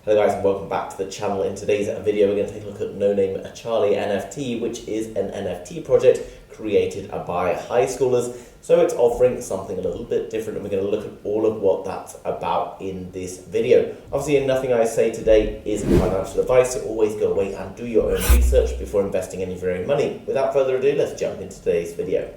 Hello guys and welcome back to the channel. In today's video we're going to take a look at NoNameCharli NFT, which is an NFT project created by high schoolers. So it's offering something a little bit different and we're going to look at all of what that's about in this video. Obviously nothing I say today is financial advice, so always go away and do your own research before investing any of your own money. Without further ado, let's jump into today's video.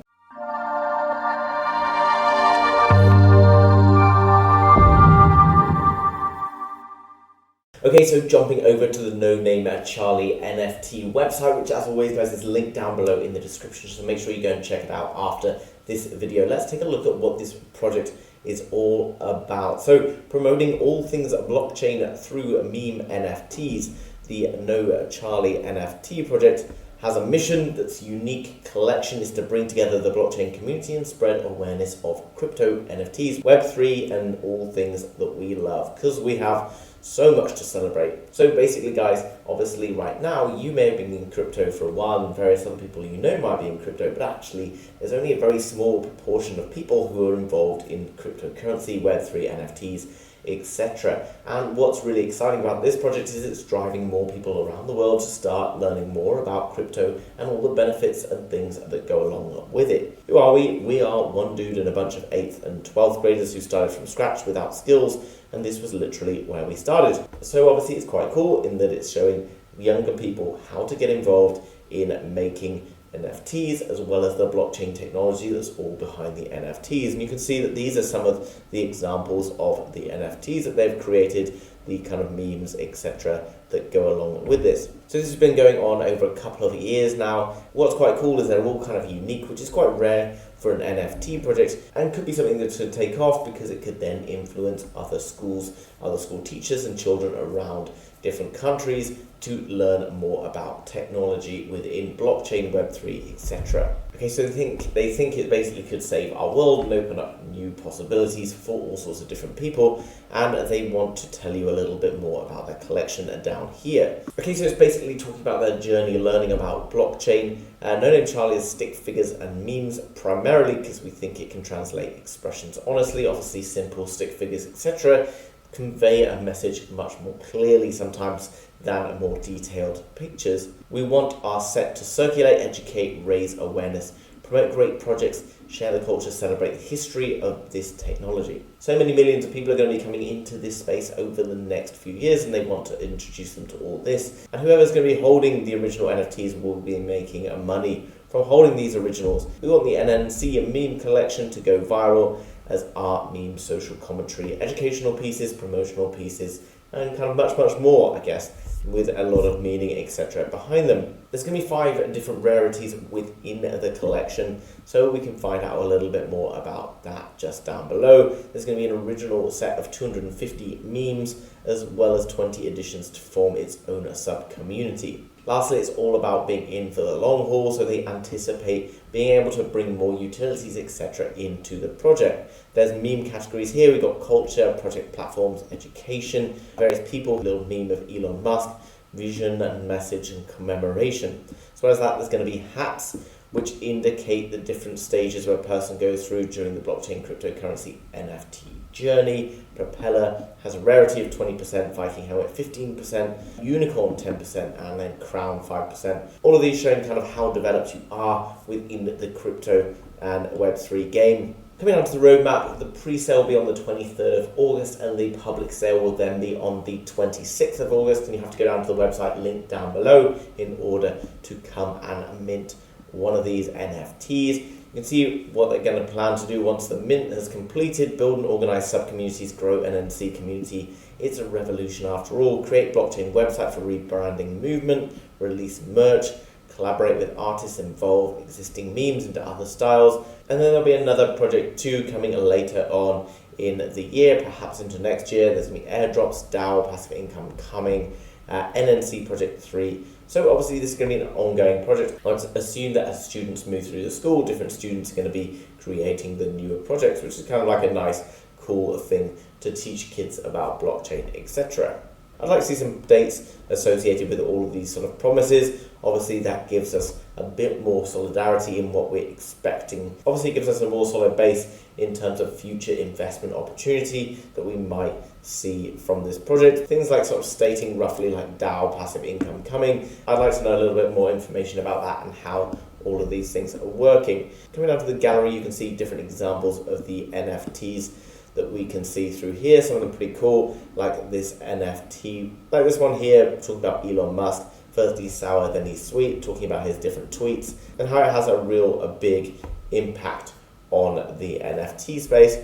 Okay, so jumping over to the NoNameCharli NFT website, which as always guys is linked down below in the description, so make sure you go and check it out after this video. Let's take a look at what this project is all about. So promoting all things blockchain through meme NFTs, the NoNameCharli NFT project has a mission that's unique. Collection is to bring together the blockchain community and spread awareness of crypto, NFTs, Web3 and all things that we love, because we have so much to celebrate. So basically guys, obviously right now you may have been in crypto for a while and various other people you know might be in crypto, but actually there's only a very small proportion of people who are involved in cryptocurrency, Web3, NFTs, etc. And what's really exciting about this project is it's driving more people around the world to start learning more about crypto and all the benefits and things that go along with it. Who are we? We are one dude and a bunch of 8th and 12th graders who started from scratch without skills, and this was literally where we started. So obviously it's quite cool in that it's showing younger people how to get involved in making NFTs as well as the blockchain technology that's all behind the NFTs. And you can see that these are some of the examples of the NFTs that they've created, the kind of memes, etc. that go along with this. So this has been going on over a couple of years now. What's quite cool is they're all kind of unique, which is quite rare for an NFT project and could be something that should take off because it could then influence other schools, other school teachers and children around different countries to learn more about technology within blockchain, Web3, etc. Okay, so they think it basically could save our world and open up new possibilities for all sorts of different people, and they want to tell you a little bit more about their collection down here. Okay, so it's basically talking about their journey learning about blockchain. NoNameCharli is stick figures and memes primarily because we think it can translate expressions honestly, obviously simple stick figures, etc. convey a message much more clearly sometimes than more detailed pictures. We want our set to circulate, educate, raise awareness, promote great projects, share the culture, celebrate the history of this technology. So many millions of people are going to be coming into this space over the next few years and they want to introduce them to all this. And whoever's going to be holding the original NFTs will be making money from holding these originals. We want the NNC and meme collection to go viral as art, memes, social commentary, educational pieces, promotional pieces, and kind of much more, I guess, with a lot of meaning, etc. behind them. There's going to be 5 different rarities within the collection, so we can find out a little bit more about that just down below. There's going to be an original set of 250 memes, as well as 20 additions to form its own sub-community. Lastly, it's all about being in for the long haul, so they anticipate being able to bring more utilities, etc. into the project. There's meme categories here. We've got culture, project platforms, education, various people, a little meme of Elon Musk, vision and message and commemoration. As well as that, there's going to be hats, which indicate the different stages where a person goes through during the blockchain cryptocurrency NFT journey. Propeller has a rarity of 20%, Viking helmet 15%, unicorn 10%, and then crown 5%. All of these showing kind of how developed you are within the crypto and Web3 game. Coming on to the roadmap, the pre-sale will be on the 23rd of August and the public sale will then be on the 26th of August, and you have to go down to the website linked down below in order to come and mint one of these NFTs. You can see what they're going to plan to do once the mint has completed: build and organize sub-communities, grow NNC community. It's a revolution after all. Create blockchain website for rebranding movement, release merch, collaborate with artists, involve existing memes into other styles. And then there'll be another project 2 coming later on in the year, perhaps into next year. There's going to be airdrops, DAO, passive income coming, NNC project 3. So obviously this is going to be an ongoing project. Let's assume that as students move through the school, different students are going to be creating the newer projects, which is kind of like a nice, cool thing to teach kids about blockchain, etc. I'd like to see some dates associated with all of these sort of promises. Obviously, that gives us a bit more solidarity in what we're expecting. Obviously, it gives us a more solid base in terms of future investment opportunity that we might see from this project. Things like sort of stating roughly like DAO passive income coming. I'd like to know a little bit more information about that and how all of these things are working. Coming down to the gallery, you can see different examples of the NFTs that we can see through here. Some of them pretty cool, like this NFT, like this one here, talking about Elon Musk. First he's sour, then he's sweet, talking about his different tweets and how it has a big impact on the NFT space.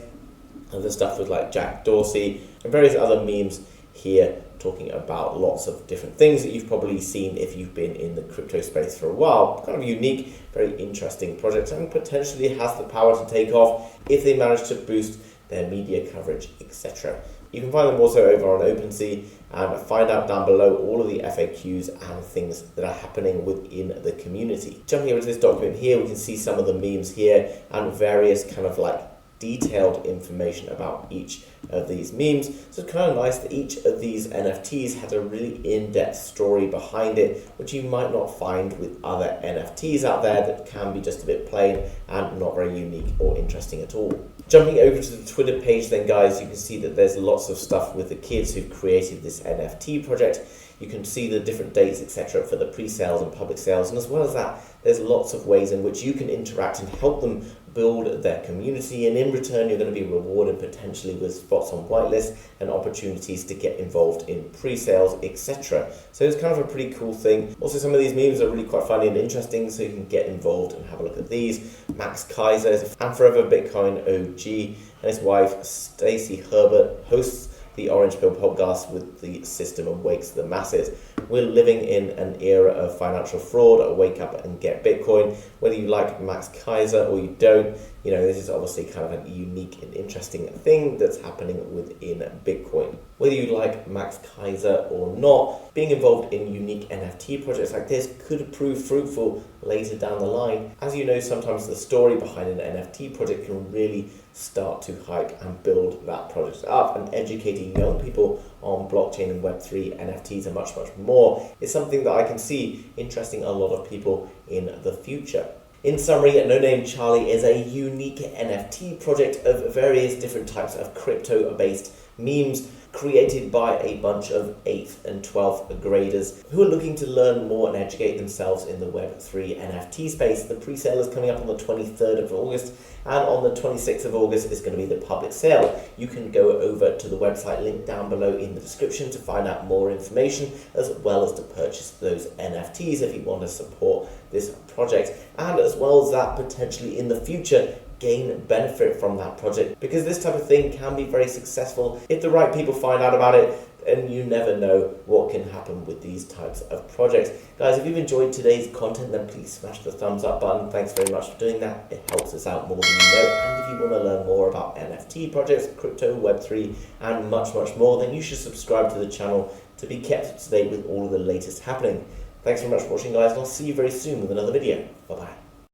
And the stuff with like Jack Dorsey and various other memes here talking about lots of different things that you've probably seen if you've been in the crypto space for a while. Kind of unique, very interesting project, and potentially has the power to take off if they manage to boost their media coverage, etc. You can find them also over on OpenSea and find out down below all of the FAQs and things that are happening within the community. Jumping over to this document here, we can see some of the memes here and various kind of like detailed information about each of these memes. So it's kind of nice that each of these NFTs has a really in-depth story behind it, which you might not find with other NFTs out there that can be just a bit plain and not very unique or interesting at all. Jumping over to the Twitter page then, guys, you can see that there's lots of stuff with the kids who've created this NFT project. You can see the different dates, etc. for the pre-sales and public sales. And as well as that, there's lots of ways in which you can interact and help them build their community. And in return, you're going to be rewarded potentially with spots on whitelists and opportunities to get involved in pre-sales, etc. So it's kind of a pretty cool thing. Also, some of these memes are really quite funny and interesting, so you can get involved and have a look at these. Max Kaiser and Forever Bitcoin OG and his wife, Stacey Herbert, hosts the Orange Pill podcast with the system awakes the masses. We're living in an era of financial fraud. Wake up and get Bitcoin. Whether you like Max Kaiser or you don't, this is obviously kind of a unique and interesting thing that's happening within Bitcoin. Whether you like Max Kaiser or not, being involved in unique NFT projects like this could prove fruitful later down the line. As you know, sometimes the story behind an NFT project can really start to hype and build that project up, and educating young people on blockchain and Web3, NFTs and much more is something that I can see interesting a lot of people in the future. In summary, NoNameCharli is a unique NFT project of various different types of crypto-based memes created by a bunch of 8th and 12th graders who are looking to learn more and educate themselves in the Web3 NFT space. The pre-sale is coming up on the 23rd of August, and on the 26th of August is going to be the public sale. You can go over to the website link down below in the description to find out more information, as well as to purchase those NFTs if you want to support this project, and as well as that, potentially in the future gain benefit from that project, because this type of thing can be very successful if the right people find out about it, and you never know what can happen with these types of projects. Guys, if you've enjoyed today's content, then please smash the thumbs up button. Thanks very much for doing that. It helps us out more than you know. And if you want to learn more about NFT projects, crypto, Web3, and much more, then you should subscribe to the channel to be kept up to date with all of the latest happening. Thanks very much for watching, guys, and I'll see you very soon with another video. Bye-bye.